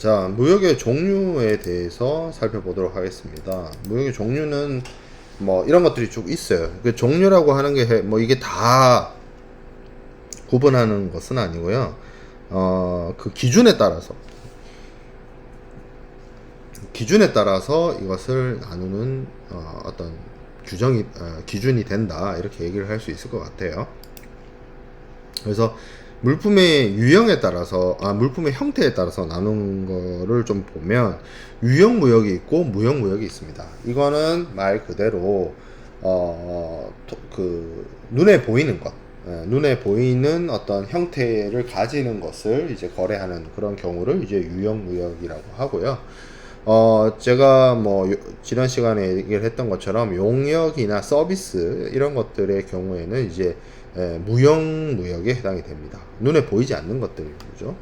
자, 무역의 종류에 대해서 살펴보도록 하겠습니다. 무역의 종류는 뭐 이런 것들이 쭉 있어요. 그 종류라고 하는 게 뭐 이게 다 구분하는 것은 아니고요. 그 기준에 따라서 이것을 나누는 어떤 기준이 된다, 이렇게 얘기를 할 수 있을 것 같아요. 그래서 물품의 유형에 따라서, 물품의 형태에 따라서 나눈 거를 좀 보면 유형 무역이 있고 무형 무역이 있습니다. 이거는 말 그대로 눈에 보이는 것, 눈에 보이는 어떤 형태를 가지는 것을 이제 거래하는 그런 경우를 이제 유형 무역이라고 하고요. 제가 뭐 지난 시간에 얘기를 했던 것처럼 용역이나 서비스 이런 것들의 경우에는 이제 무형 무역에 해당이 됩니다. 눈에 보이지 않는 것들이죠.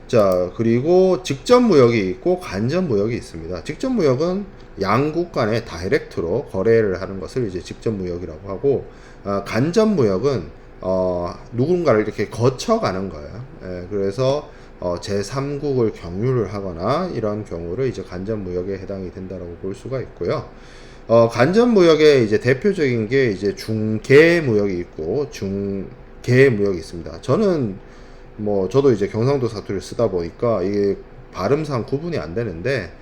자, 그리고 직접 무역이 있고 간접 무역이 있습니다. 직접 무역은 양국 간에 다이렉트로 거래를 하는 것을 이제 직접 무역이라고 하고, 간접 무역은 누군가를 이렇게 거쳐가는 거예요. 그래서 제3국을 경유를 하거나 이런 경우를 이제 간접 무역에 해당이 된다라고 볼 수가 있고요. 간접 무역의 이제 대표적인 게 이제 중개 무역이 있고 중개 무역이 있습니다. 저도 이제 경상도 사투리를 쓰다 보니까 이게 발음상 구분이 안 되는데,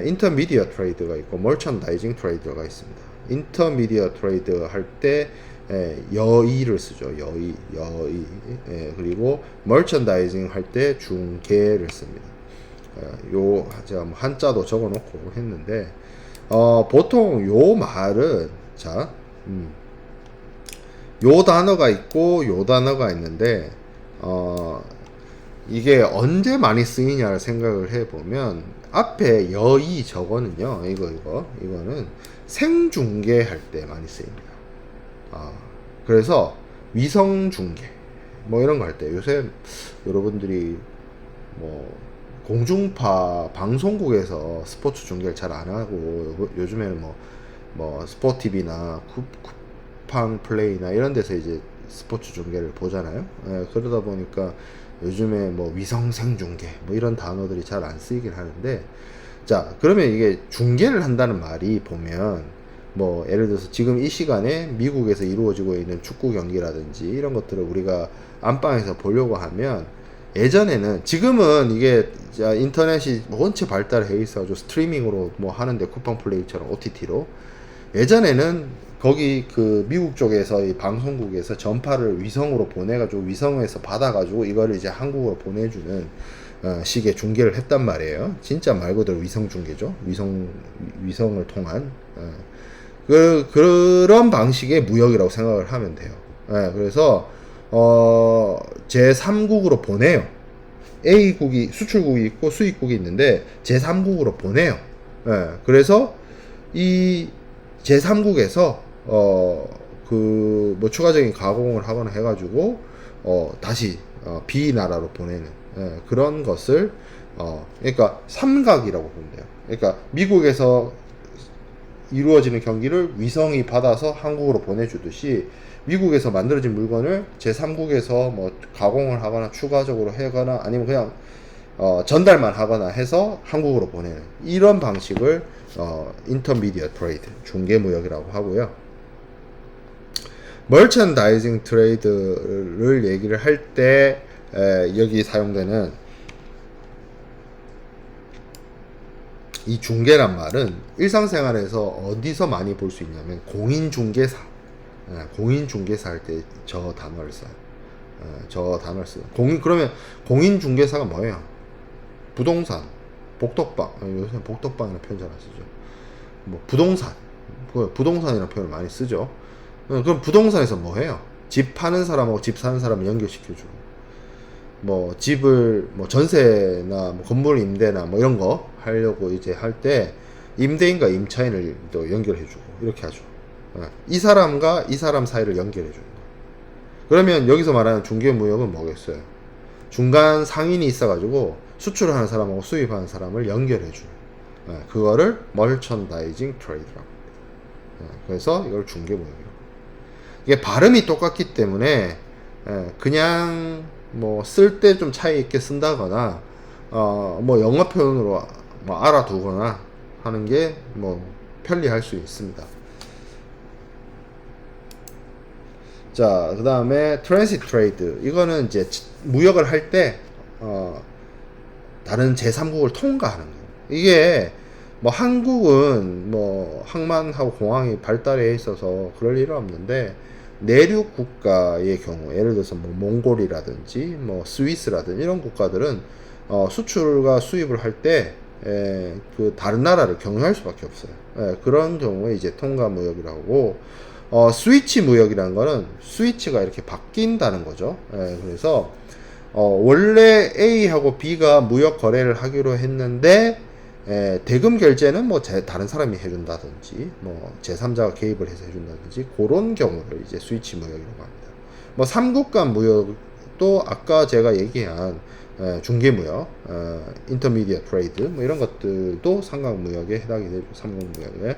인터미디어 트레이드가 있고 멀천다이징 트레이드가 있습니다. 인터미디어 트레이드 할 때 여의를 쓰죠. 여의. 그리고 멀천다이징 할 때 중개를 씁니다. 제가 뭐 한자도 적어 놓고 했는데, 보통 요 말은, 요 단어가 있고 요 단어가 있는데, 이게 언제 많이 쓰이냐를 생각을 해보면, 앞에 여의 저거는요, 이거는 생중계 할 때 많이 쓰입니다. 그래서 위성중계 뭐 이런 거 할 때, 요새 여러분들이 뭐 공중파 방송국에서 스포츠 중계를 잘 안 하고, 요즘에는 뭐 스포티비나 쿠팡 플레이나 이런 데서 이제 스포츠 중계를 보잖아요. 그러다 보니까 요즘에 뭐 위성생 중계 뭐 이런 단어들이 잘 안 쓰이긴 하는데, 자, 그러면 이게 중계를 한다는 말이 보면, 뭐 예를 들어서 지금 이 시간에 미국에서 이루어지고 있는 축구 경기라든지 이런 것들을 우리가 안방에서 보려고 하면, 예전에는, 지금은 이게 인터넷이 원체 발달해 있어가지고 스트리밍으로 뭐 하는데, 쿠팡 플레이처럼 OTT로, 예전에는 거기 그 미국 쪽에서 이 방송국에서 전파를 위성으로 보내가지고 위성에서 받아가지고 이거를 이제 한국으로 보내주는 식의 중계를 했단 말이에요. 진짜 말 그대로 위성 중계죠. 위성을 통한 그런 방식의 무역이라고 생각을 하면 돼요. 그래서 제3국으로 보내요. A국이 수출국이 있고 수입국이 있는데 제3국으로 보내요. 그래서 이 제3국에서 뭐 추가적인 가공을 하거나 해가지고 다시 B 나라로 보내는 그런 것을 그러니까 삼각이라고 보면 돼요. 그러니까 미국에서 이루어지는 경기를 위성이 받아서 한국으로 보내주듯이, 미국에서 만들어진 물건을 제3국에서 뭐 가공을 하거나 추가적으로 하거나 아니면 그냥 전달만 하거나 해서 한국으로 보내는 이런 방식을 인터미디어 트레이드, 중개무역이라고 하고요. 멀천다이징 트레이드를 얘기를 할 때 여기 사용되는 이 중개란 말은 일상생활에서 어디서 많이 볼 수 있냐면, 공인중개사 할 때 저 단어를 써요. 그러면 공인중개사가 뭐예요? 부동산, 복덕방, 요새 복덕방이라는 표현 잘 안 쓰죠. 뭐 부동산이라는 표현을 많이 쓰죠. 그럼 부동산에서 뭐 해요? 집 파는 사람하고 집 사는 사람을 연결시켜주고, 뭐 집을 뭐 전세나 뭐 건물 임대나 뭐 이런 거 하려고 이제 할 때 임대인과 임차인을 또 연결해주고 이렇게 하죠. 이 사람과 이 사람 사이를 연결해주는 거. 그러면 여기서 말하는 중개무역은 뭐겠어요? 중간 상인이 있어가지고 수출하는 사람하고 수입하는 사람을 연결해주는, 그거를 멀천다이징 트레이드라고 합니다. 그래서 이걸 중개무역이라고. 이게 발음이 똑같기 때문에 그냥 뭐 쓸 때 좀 차이 있게 쓴다거나 뭐 영어 표현으로 뭐 알아두거나 하는 게 뭐 편리할 수 있습니다. 자, 그 다음에 트랜sit 트레이드. 이거는 이제 무역을 할 때 다른 제3국을 통과하는 거예요. 이게 뭐 한국은 뭐 항만하고 공항이 발달해 있어서 그럴 일은 없는데, 내륙 국가의 경우, 예를 들어서 뭐 몽골이라든지 뭐 스위스라든지 이런 국가들은 수출과 수입을 할 때 그 다른 나라를 경유할 수밖에 없어요. 그런 경우에 이제 통과 무역이라고 하고, 스위치 무역이라는 거는 스위치가 이렇게 바뀐다는 거죠. 그래서 원래 A하고 B가 무역 거래를 하기로 했는데, 대금 결제는 뭐 다른 사람이 해준다든지 뭐 제3자가 개입을 해서 해준다든지, 그런 경우를 이제 스위치 무역이라고 합니다. 뭐 삼국 간 무역도 아까 제가 얘기한 중개 무역, 인터미디어 트레이드 뭐 이런 것들도 삼각 무역에 해당이 되죠. 삼국 무역에.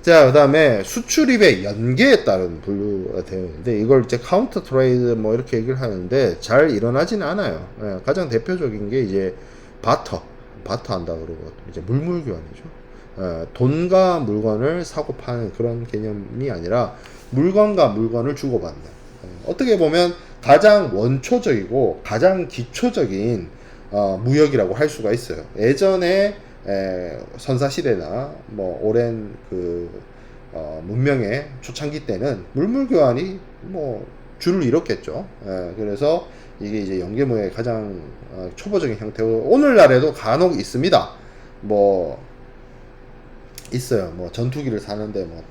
자, 그 다음에 수출입의 연계에 따른 분류가 되어 있는데, 이걸 이제 카운터 트레이드 뭐 이렇게 얘기를 하는데 잘 일어나지는 않아요. 가장 대표적인 게 이제 바터 한다 그러고, 이제 물물 교환이죠. 돈과 물건을 사고 파는 그런 개념이 아니라 물건과 물건을 주고받는, 어떻게 보면 가장 원초적이고 가장 기초적인 무역이라고 할 수가 있어요. 예전에 선사시대나 뭐 오랜 그 문명의 초창기 때는 물물 교환이 뭐 줄을 이뤘겠죠. 그래서 이게 이제 연계무역의 가장 초보적인 형태고, 오늘날에도 간혹 있습니다. 뭐 있어요. 뭐 전투기를 사는데 뭐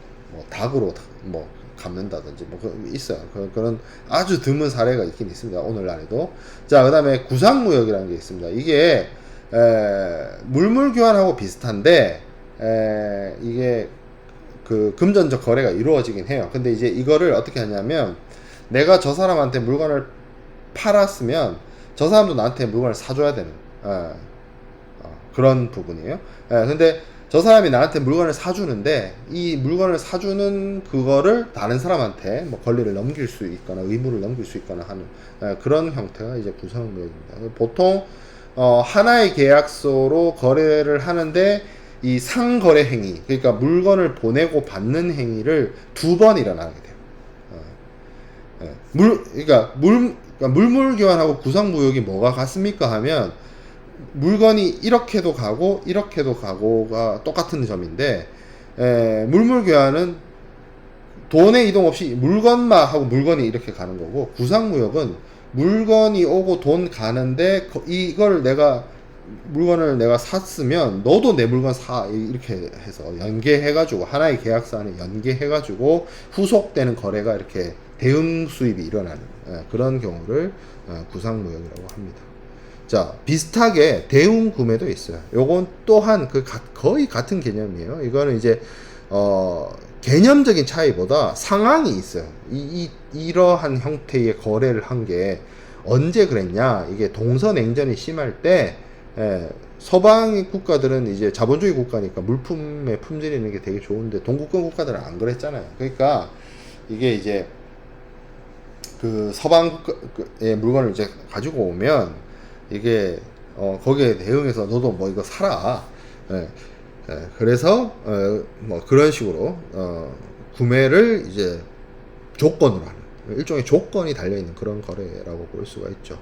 닭으로 뭐 갚는다든지 뭐 있어요. 그런 아주 드문 사례가 있긴 있습니다. 오늘날에도. 자, 그다음에 구상무역이라는 게 있습니다. 이게 물물 교환하고 비슷한데 이게 그 금전적 거래가 이루어지긴 해요. 근데 이제 이거를 어떻게 하냐면, 내가 저 사람한테 물건을 팔았으면 저 사람도 나한테 물건을 사줘야 되는 그런 부분이에요. 근데 저 사람이 나한테 물건을 사주는데, 이 물건을 사주는 그거를 다른 사람한테 뭐 권리를 넘길 수 있거나 의무를 넘길 수 있거나 하는 그런 형태가 이제 구상무역입니다. 보통 하나의 계약서로 거래를 하는데, 이 상거래 행위, 그러니까 물건을 보내고 받는 행위를 두 번 일어나게 돼요. 그러니까 물물 교환하고 구상무역이 뭐가 같습니까 하면, 물건이 이렇게도 가고 이렇게도 가고가 똑같은 점인데, 물물 교환은 돈의 이동 없이 물건만 하고 물건이 이렇게 가는 거고, 구상무역은 물건이 오고 돈 가는데, 이걸 물건을 내가 샀으면 너도 내 물건 사, 이렇게 해서 연계해가지고 하나의 계약서 안에 연계해가지고 후속되는 거래가 이렇게 대응 수입이 일어나는 그런 경우를 구상무역이라고 합니다. 자, 비슷하게 대웅 구매도 있어요. 요건 또한 거의 같은 개념이에요. 이거는 이제 개념적인 차이보다 상황이 있어요. 이러한 형태의 거래를 한 게 언제 그랬냐? 이게 동서냉전이 심할 때 서방의 국가들은 이제 자본주의 국가니까 물품의 품질 있는 게 되게 좋은데, 동구권 국가들은 안 그랬잖아요. 그러니까 이게 이제 그 서방 국가의 물건을 이제 가지고 오면, 이게 거기에 대응해서 너도 뭐 이거 사라. 그래서 뭐 그런 식으로 구매를 이제 조건으로 하는, 일종의 조건이 달려있는 그런 거래라고 볼 수가 있죠.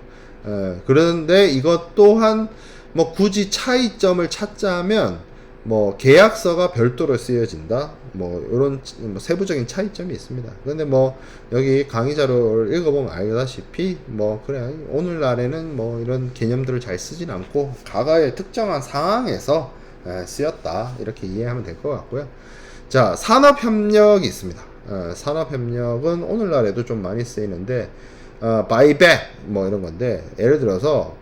그런데 이것 또한 뭐 굳이 차이점을 찾자면, 뭐 계약서가 별도로 쓰여진다, 뭐 이런 뭐 세부적인 차이점이 있습니다. 근데 뭐 여기 강의 자료를 읽어보면 알다시피, 뭐 그래, 오늘날에는 뭐 이런 개념들을 잘 쓰진 않고 과거의 특정한 상황에서 쓰였다, 이렇게 이해하면 될 것 같고요. 자, 산업협력이 있습니다. 산업협력은 오늘날에도 좀 많이 쓰이는데, 바이백 뭐 이런 건데, 예를 들어서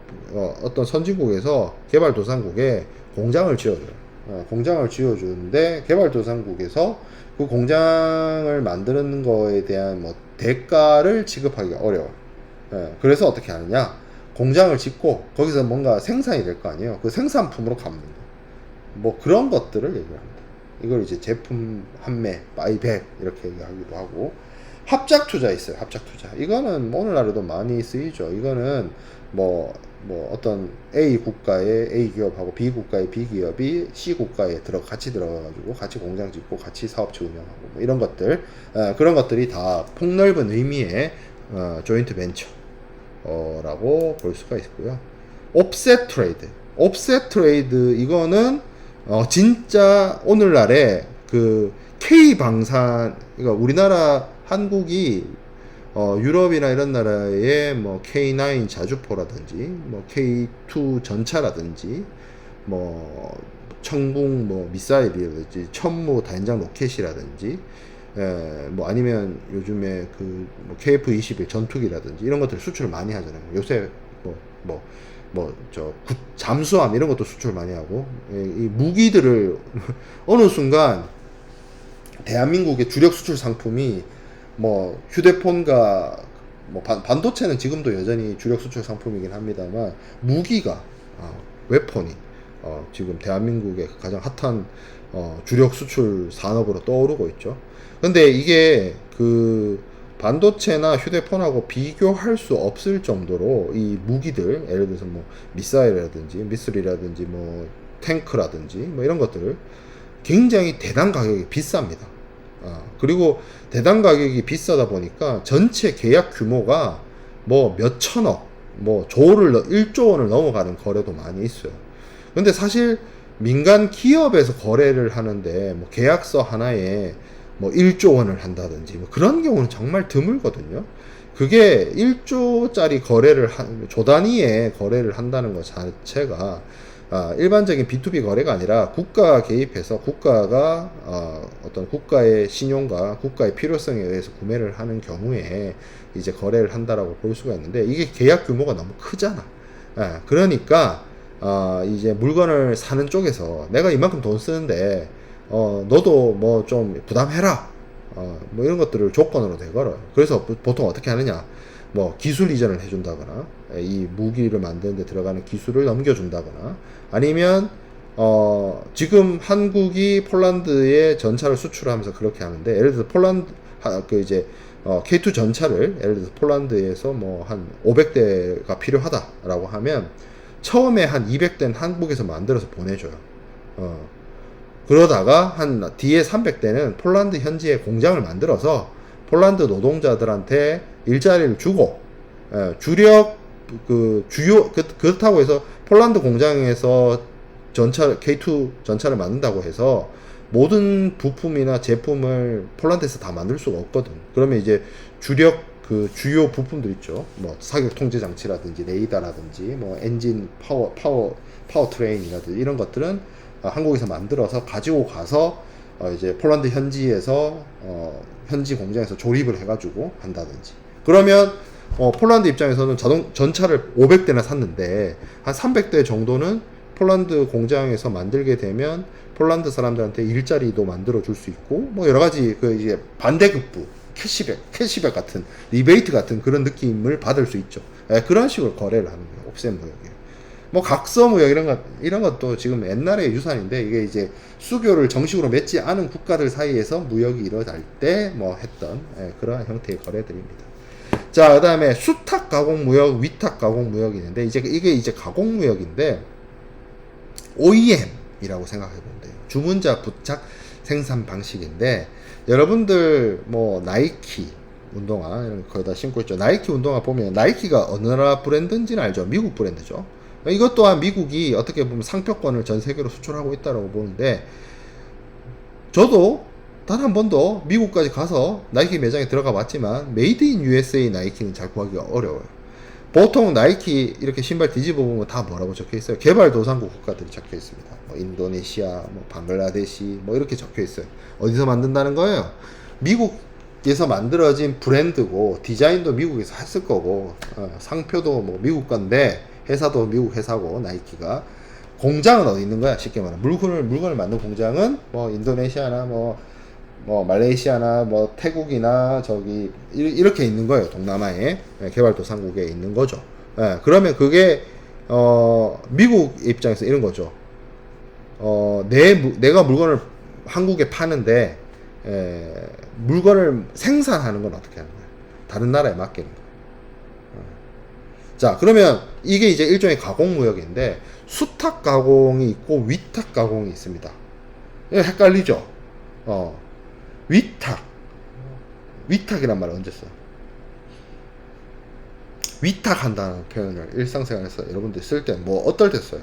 어떤 선진국에서 개발도상국에 공장을 지어줘요. 공장을 지어주는데, 개발도상국에서 그 공장을 만드는 거에 대한 뭐 대가를 지급하기가 어려워요. 그래서 어떻게 하느냐, 공장을 짓고 거기서 뭔가 생산이 될 거 아니에요. 그 생산품으로 갚는 거, 뭐 그런 것들을 얘기를 합니다. 이걸 이제 제품 판매, 바이백 이렇게 얘기하기도 하고, 합작 투자 있어요. 합작 투자. 이거는 오늘날에도 많이 쓰이죠. 이거는 뭐 뭐 어떤 A 국가의 A 기업하고 B 국가의 B 기업이 C 국가에 같이 들어가가지고 같이 공장 짓고 같이 사업체 운영하고 뭐 이런 것들, 그런 것들이 다 폭넓은 의미의 조인트 벤처라고 볼 수가 있고요. 옵셋 트레이드, 옵셋 트레이드 이거는 진짜 오늘날에 그 K 방산, 그러니까 우리나라 한국이 유럽이나 이런 나라의 뭐 K9 자주포라든지 뭐 K2 전차라든지 뭐 청궁 뭐 미사일이라든지 천무 다연장 로켓이라든지 뭐 아니면 요즘에 그뭐 KF-21 전투기라든지 이런 것들 수출을 많이 하잖아요. 요새 잠수함 이런 것도 수출 많이 하고, 이 무기들을 어느 순간 대한민국의 주력 수출 상품이 뭐 휴대폰과 뭐 반도체는 지금도 여전히 주력 수출 상품이긴 합니다만, 무기가 웨폰이 지금 대한민국의 가장 핫한 주력 수출 산업으로 떠오르고 있죠. 근데 이게 그 반도체나 휴대폰하고 비교할 수 없을 정도로 이 무기들, 예를 들어서 뭐 미사일이라든지 미술이라든지 뭐 탱크라든지 뭐 이런 것들 굉장히 대당 가격이 비쌉니다. 그리고 대당 가격이 비싸다 보니까 전체 계약 규모가 뭐 몇천억, 뭐 1조 원을 넘어가는 거래도 많이 있어요. 근데 사실 민간 기업에서 거래를 하는데 뭐 계약서 하나에 뭐 1조 원을 한다든지 뭐 그런 경우는 정말 드물거든요. 그게 1조짜리 거래를 조 단위의 거래를 한다는 것 자체가 일반적인 B2B 거래가 아니라 국가가 개입해서 국가가 어떤 국가의 신용과 국가의 필요성에 의해서 구매를 하는 경우에 이제 거래를 한다라고 볼 수가 있는데, 이게 계약 규모가 너무 크잖아. 그러니까 이제 물건을 사는 쪽에서 내가 이만큼 돈 쓰는데 너도 뭐 좀 부담해라, 뭐 이런 것들을 조건으로 내걸어요. 그래서 보통 어떻게 하느냐, 뭐 기술 이전을 해준다거나 이 무기를 만드는 데 들어가는 기술을 넘겨준다거나, 아니면 지금 한국이 폴란드에 전차를 수출하면서 그렇게 하는데, 예를 들어서 폴란드 이제 K2 전차를 예를 들어서 폴란드에서 뭐 한 500대가 필요하다라고 하면 처음에 한 200대는 한국에서 만들어서 보내줘요. 그러다가 한 뒤에 300대는 폴란드 현지에 공장을 만들어서 폴란드 노동자들한테 일자리를 주고, 그렇다고 해서 폴란드 공장에서 K2 전차를 만든다고 해서 모든 부품이나 제품을 폴란드에서 다 만들 수가 없거든. 그러면 이제 주요 부품들 있죠. 뭐 사격 통제 장치라든지 레이더라든지 뭐 엔진 파워 트레인이라든지 이런 것들은 한국에서 만들어서 가지고 가서 이제 폴란드 현지에서 현지 공장에서 조립을 해가지고 한다든지. 그러면 폴란드 입장에서는 전차를 500대나 샀는데 한 300대 정도는 폴란드 공장에서 만들게 되면 폴란드 사람들한테 일자리도 만들어 줄 수 있고, 뭐 여러 가지 이제 반대급부, 캐시백 같은 리베이트 같은 그런 느낌을 받을 수 있죠. 그런 식으로 거래를 하는 거예요. 옵셋 무역이에요. 뭐 각서 무역 이런 것도 지금 옛날의 유산인데, 이게 이제 수교를 정식으로 맺지 않은 국가들 사이에서 무역이 이루어질 때 뭐 했던 그러한 형태의 거래들입니다. 자, 그다음에 수탁 가공 무역, 위탁 가공 무역이 있는데, 이게 이제 가공 무역인데 OEM이라고 생각해 보면 돼요. 주문자 부착 생산 방식인데, 여러분들 뭐 나이키 운동화 이런 거 거기다 신고 있죠. 나이키 운동화 보면 나이키가 어느 나라 브랜드인지는 알죠. 미국 브랜드죠. 이것 또한 미국이 어떻게 보면 상표권을 전 세계로 수출하고 있다고 보는데, 저도 단 한 번도 미국까지 가서 나이키 매장에 들어가 봤지만 메이드 인 USA 나이키는 잘 구하기가 어려워요. 보통 나이키 이렇게 신발 뒤집어 보면 다 뭐라고 적혀 있어요? 개발도상국 국가들이 적혀 있습니다. 뭐 인도네시아, 뭐 방글라데시, 뭐 이렇게 적혀 있어요. 어디서 만든다는 거예요? 미국에서 만들어진 브랜드고, 디자인도 미국에서 했을 거고, 상표도 뭐 미국 건데, 회사도 미국 회사고, 나이키가. 공장은 어디 있는 거야? 쉽게 말하면 물건을 만든 공장은 뭐 인도네시아나 뭐 말레이시아나 뭐 태국이나 저기 이렇게 있는 거예요. 동남아에 개발도상국에 있는 거죠. 그러면 그게 미국 입장에서 이런 거죠. 내가 물건을 한국에 파는데 물건을 생산하는 건 어떻게 하는 거야? 다른 나라에 맡기는 거야. 자, 그러면 이게 이제 일종의 가공무역인데 수탁 가공이 있고 위탁 가공이 있습니다. 헷갈리죠? 위탁. 위탁이란 말을 언제 써요? 위탁한다는 표현을 일상생활에서 여러분들이 쓸 때 뭐 어떨 때 써요?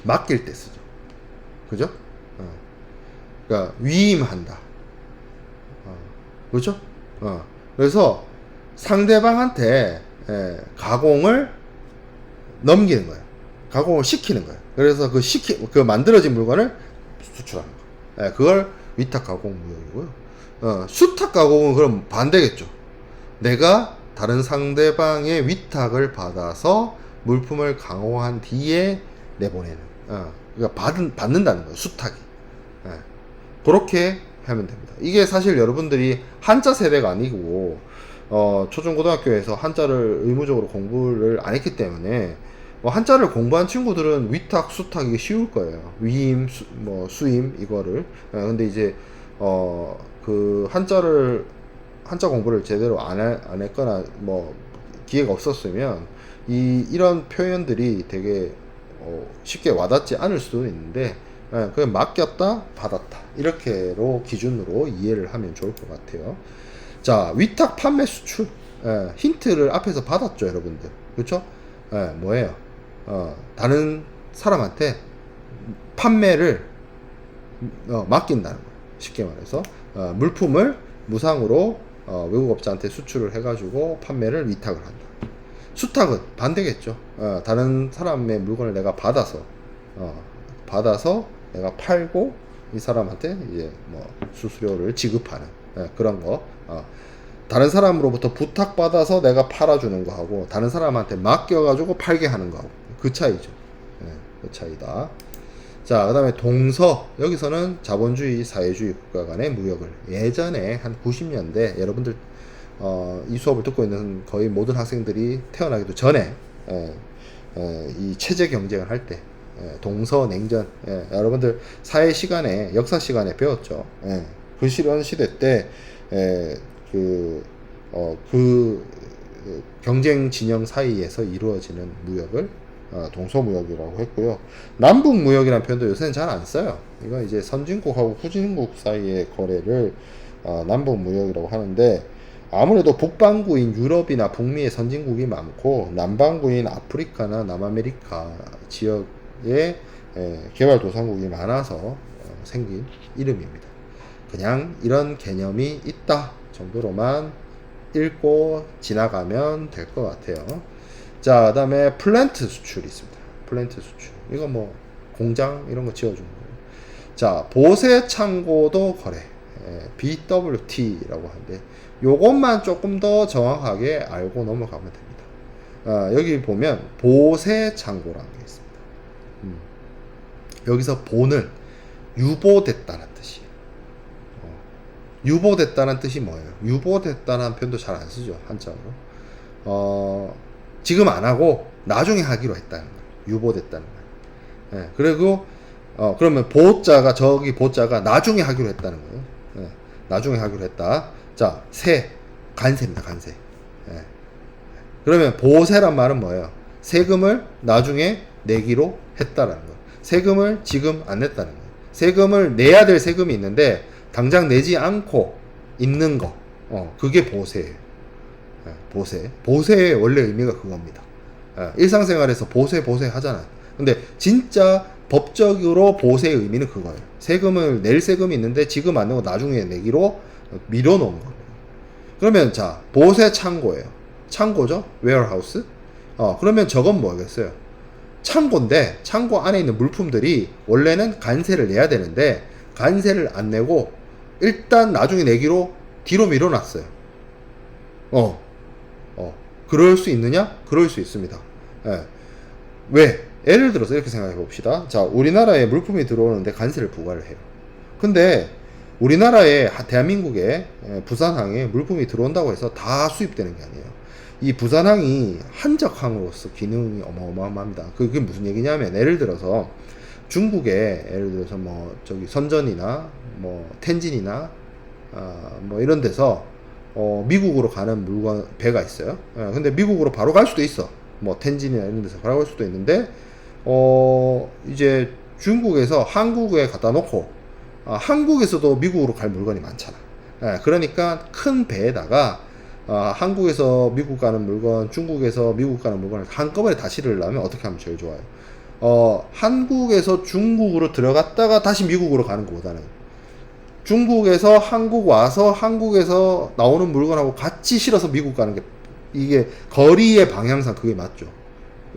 맡길 때 쓰죠. 그죠? 그러니까 위임한다. 그렇죠? 그래서 상대방한테 가공을 넘기는 거예요. 가공을 시키는 거예요. 그래서 그 만들어진 물건을 수출하는 거예요. 그걸 위탁 가공 무역이고요. 수탁 가공은 그럼 반대겠죠. 내가 다른 상대방의 위탁을 받아서 물품을 가공한 뒤에 내보내는. 그러니까 받는다는 거예요. 수탁이. 그렇게 하면 됩니다. 이게 사실 여러분들이 한자 세대가 아니고 초중고등학교에서 한자를 의무적으로 공부를 안 했기 때문에 한자를 공부한 친구들은 위탁, 수탁 이게 쉬울 거예요. 위임, 수임 이거를. 근데 이제 그 한자 공부를 제대로 안 했거나 뭐 기회가 없었으면 이런 표현들이 되게 쉽게 와닿지 않을 수도 있는데 그냥 맡겼다 받았다 이렇게로 기준으로 이해를 하면 좋을 것 같아요. 자, 위탁 판매 수출. 힌트를 앞에서 받았죠, 여러분들. 그렇죠? 뭐예요? 다른 사람한테 판매를 맡긴다는 거예요. 쉽게 말해서 물품을 무상으로 외국업자한테 수출을 해가지고 판매를 위탁을 한다. 수탁은 반대겠죠. 다른 사람의 물건을 내가 받아서 내가 팔고 이 사람한테 이제 뭐 수수료를 지급하는 그런 거. 다른 사람으로부터 부탁받아서 내가 팔아주는 거하고 다른 사람한테 맡겨가지고 팔게 하는 거하고 그 차이죠. 그 차이다. 자, 그 다음에 동서. 여기서는 자본주의, 사회주의 국가 간의 무역을 예전에 한 90년대 여러분들 이 수업을 듣고 있는 거의 모든 학생들이 태어나기도 전에 이 체제 경쟁을 할 때 동서 냉전 여러분들 사회 시간에 역사 시간에 배웠죠. 그 시련 시대 때 그 경쟁 진영 사이에서 이루어지는 무역을 동서무역이라고 했고요. 남북무역이라는 표현도 요새는 잘 안 써요. 이건 이제 선진국하고 후진국 사이의 거래를 남북무역이라고 하는데 아무래도 북반구인 유럽이나 북미의 선진국이 많고 남반구인 아프리카나 남아메리카 지역에 개발도상국이 많아서 생긴 이름입니다. 그냥 이런 개념이 있다 정도로만 읽고 지나가면 될 것 같아요. 자, 그 다음에 플랜트 수출이 있습니다. 플랜트 수출. 이거 뭐 공장 이런 거 지어주는 거예요. 자, 보세 창고도 거래. BWT라고 하는데 요것만 조금 더 정확하게 알고 넘어가면 됩니다. 여기 보면 보세 창고라는 게 있습니다. 여기서 보는 유보됐다는 뜻이에요. 유보됐다는 뜻이 뭐예요? 유보됐다는 표현도 잘 안 쓰죠, 한자어로. 지금 안 하고 나중에 하기로 했다는 거예요. 유보됐다는 거예요. 그리고 그러면 보자가 저기 보자가 나중에 하기로 했다는 거예요. 나중에 하기로 했다. 자, 간세입니다. 간세. 그러면 보세란 말은 뭐예요? 세금을 나중에 내기로 했다라는 거예요. 세금을 지금 안 냈다는 거예요. 세금을 내야 될 세금이 있는데 당장 내지 않고 있는 거. 그게 보세예요. 보세. 보세의 원래 의미가 그겁니다. 일상생활에서 보세 하잖아요. 근데 진짜 법적으로 보세의 의미는 그거예요. 세금을 낼 세금이 있는데 지금 안 내고 나중에 내기로 밀어놓은 거예요. 그러면 자, 보세 창고예요. 창고죠? 웨어하우스. 그러면 저건 뭐겠어요? 창고인데 창고 안에 있는 물품들이 원래는 간세를 내야 되는데 간세를 안 내고 일단 나중에 내기로 뒤로 밀어놨어요. 그럴 수 있느냐? 그럴 수 있습니다. 왜? 예를 들어서 이렇게 생각해 봅시다. 자, 우리나라에 물품이 들어오는데 간세를 부과를 해요. 근데 우리나라에 대한민국에 부산항에 물품이 들어온다고 해서 다 수입되는 게 아니에요. 이 부산항이 한적항으로서 기능이 어마어마합니다. 그게 무슨 얘기냐면 예를 들어서 중국에 예를 들어서 뭐 저기 선전이나 뭐 텐진이나 뭐 이런 데서 미국으로 가는 물건 배가 있어요. 근데 미국으로 바로 갈 수도 있어. 뭐 텐진이나 이런 데서 바로 갈 수도 있는데 이제 중국에서 한국에 갖다 놓고 한국에서도 미국으로 갈 물건이 많잖아. 그러니까 큰 배에다가 한국에서 미국 가는 물건, 중국에서 미국 가는 물건을 한꺼번에 다 실으려면 어떻게 하면 제일 좋아요? 한국에서 중국으로 들어갔다가 다시 미국으로 가는 것보다는 중국에서 한국 와서 한국에서 나오는 물건하고 같이 실어서 미국 가는 게 이게 거리의 방향상 그게 맞죠.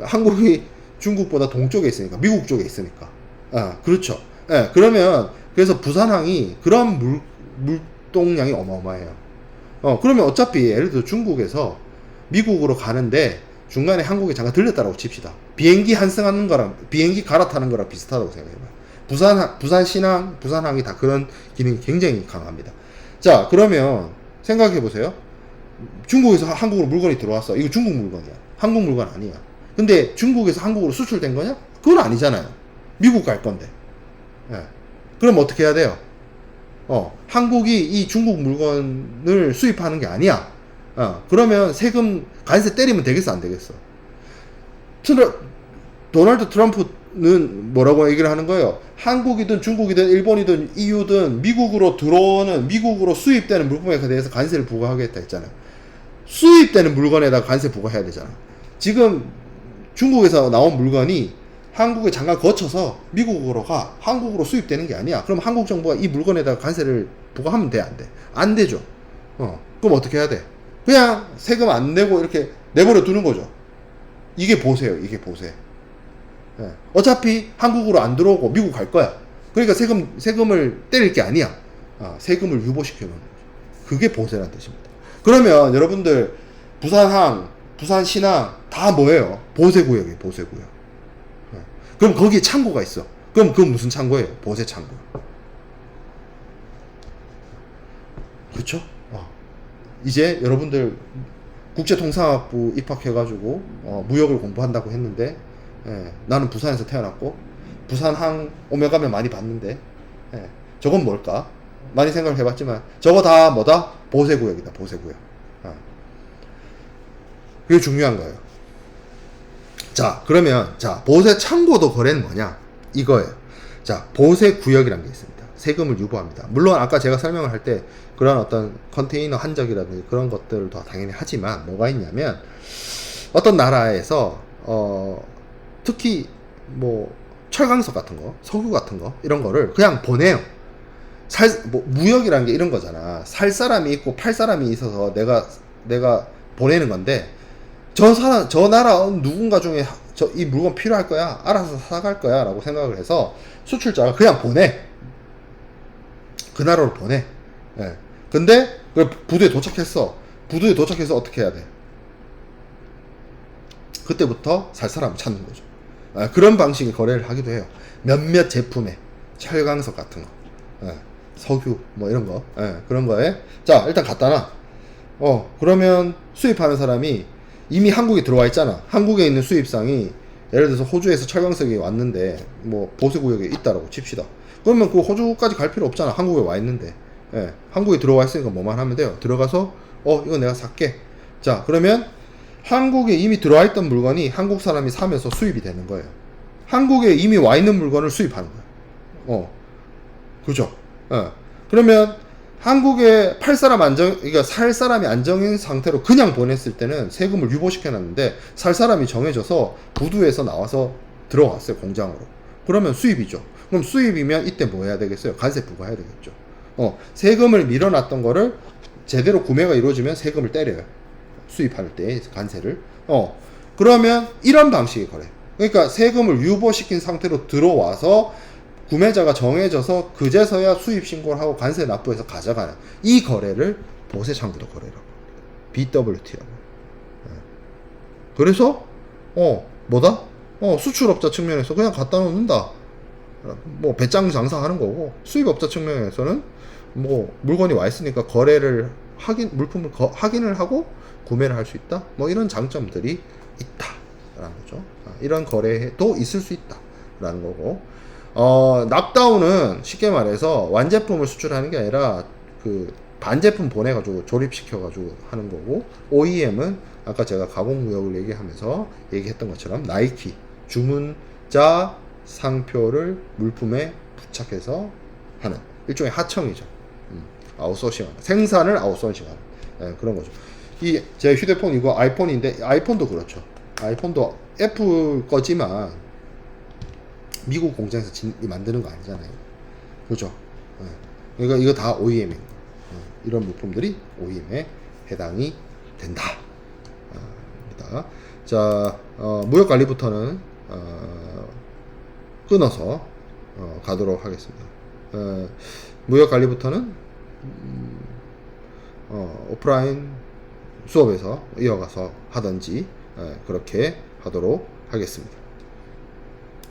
한국이 중국보다 동쪽에 있으니까 미국 쪽에 있으니까 그렇죠. 그러면 그래서 부산항이 그런 물동량이 어마어마해요. 그러면 어차피 예를 들어 중국에서 미국으로 가는데 중간에 한국에 잠깐 들렸다라고 칩시다. 비행기 환승하는 거랑 비행기 갈아타는 거랑 비슷하다고 생각해봐요. 부산 신항, 부산항이 다 그런 기능이 굉장히 강합니다. 자, 그러면 생각해 보세요. 중국에서 한국으로 물건이 들어왔어. 이거 중국 물건이야. 한국 물건 아니야. 근데 중국에서 한국으로 수출된 거냐? 그건 아니잖아요. 미국 갈 건데. 그럼 어떻게 해야 돼요? 한국이 이 중국 물건을 수입하는 게 아니야. 그러면 세금 관세 때리면 되겠어, 안 되겠어? 도널드 트럼프는 뭐라고 얘기를 하는 거예요? 한국이든 중국이든 일본이든 EU든 미국으로 들어오는, 미국으로 수입되는 물품에 대해서 관세를 부과하겠다 했잖아요. 수입되는 물건에다가 관세 부과해야 되잖아. 지금 중국에서 나온 물건이 한국에 잠깐 거쳐서 미국으로 가. 한국으로 수입되는 게 아니야. 그럼 한국 정부가 이 물건에다가 관세를 부과하면 돼, 안 돼? 안 되죠. 그럼 어떻게 해야 돼? 그냥 세금 안 내고 이렇게 내버려 두는 거죠. 이게 보세요. 이게 보세. 어차피 한국으로 안 들어오고 미국 갈 거야. 그러니까 세금을 때릴 게 아니야. 세금을 유보시켜 놓는 거죠. 그게 보세라는 뜻입니다. 그러면 여러분들 부산항, 부산신항 다 뭐예요? 보세구역이에요. 보세구역. 그럼 거기에 창고가 있어. 그럼 그건 무슨 창고예요? 보세 창고. 그렇죠? 이제 여러분들 국제통상학부 입학해가지고 무역을 공부한다고 했는데 나는 부산에서 태어났고 부산항 오면 가면 많이 봤는데 저건 뭘까? 많이 생각을 해봤지만 저거 다 뭐다? 보세구역이다. 보세구역. 그게 중요한 거예요. 자, 그러면 자 보세 창고도 거래는 뭐냐? 이거예요. 자, 보세 구역이라는 게 있습니다. 세금을 유보합니다. 물론 아까 제가 설명을 할 때 그런 어떤 컨테이너 한적이라든지 그런 것들도 당연히 하지만 뭐가 있냐면 어떤 나라에서 특히 뭐 철강석 같은 거, 석유 같은 거 이런 거를 그냥 보내요. 무역이라는 게 이런 거잖아. 살 사람이 있고 팔 사람이 있어서 내가 보내는 건데 저 나라 누군가 중에 이 물건 필요할 거야. 알아서 사갈 거야. 라고 생각을 해서 수출자가 그냥 보내. 그 나라로 보내. 근데 부두에 도착했어. 부두에 도착해서 어떻게 해야 돼? 그때부터 살 사람을 찾는 거죠. 그런 방식의 거래를 하기도 해요. 몇몇 제품에 철강석 같은 거, 석유 뭐 이런 거, 그런 거에 자 일단 갖다 놔. 그러면 수입하는 사람이 이미 한국에 들어와 있잖아. 한국에 있는 수입상이 예를 들어서 호주에서 철강석이 왔는데 뭐 보세구역에 있다라고 칩시다. 그러면 그 호주까지 갈 필요 없잖아. 한국에 와 있는데. 한국에 들어와 있으니까 뭐만 하면 돼요. 들어가서 이거 내가 살게. 자, 그러면 한국에 이미 들어와 있던 물건이 한국 사람이 사면서 수입이 되는 거예요. 한국에 이미 와 있는 물건을 수입하는 거예요. 그죠? 그러면 한국에 그러니까 살 사람이 안정인 상태로 그냥 보냈을 때는 세금을 유보시켜 놨는데 살 사람이 정해져서 부두에서 나와서 들어왔어요. 공장으로. 그러면 수입이죠. 그럼 수입이면 이때 뭐 해야 되겠어요? 관세 부과해야 되겠죠. 세금을 밀어놨던 거를 제대로 구매가 이루어지면 세금을 때려요. 수입할 때 관세를. 그러면 이런 방식의 거래. 그러니까 세금을 유보시킨 상태로 들어와서 구매자가 정해져서 그제서야 수입 신고를 하고 관세 납부해서 가져가는 이 거래를 보세 창구도 거래라고 합니다. BWT라고. 그래서 뭐다? 수출업자 측면에서 그냥 갖다 놓는다. 뭐 배짱 장사하는 거고 수입업자 측면에서는 뭐 물건이 와 있으니까 거래를 물품을 확인을 하고 구매를 할 수 있다. 뭐 이런 장점들이 있다라는 거죠. 이런 거래도 있을 수 있다라는 거고. 납다운은 쉽게 말해서 완제품을 수출하는 게 아니라 그 반제품 보내가지고 조립시켜가지고 하는 거고, OEM은 아까 제가 가공무역을 얘기하면서 얘기했던 것처럼 나이키 주문자 상표를 물품에 부착해서 하는 일종의 하청이죠. 아웃소싱하는, 생산을 아웃소싱하는, 그런 거죠. 이 제 휴대폰 이거 아이폰인데, 아이폰도 그렇죠. 아이폰도 애플 거지만 미국 공장에서 만드는 거 아니잖아요. 그렇죠. 그러니까 이거 다 OEM인 거. 이런 물품들이 OEM에 해당이 된다. 자, 무역 관리부터는 끊어서 가도록 하겠습니다. 무역 관리부터는 오프라인 수업에서 이어가서 하든지 그렇게 하도록 하겠습니다.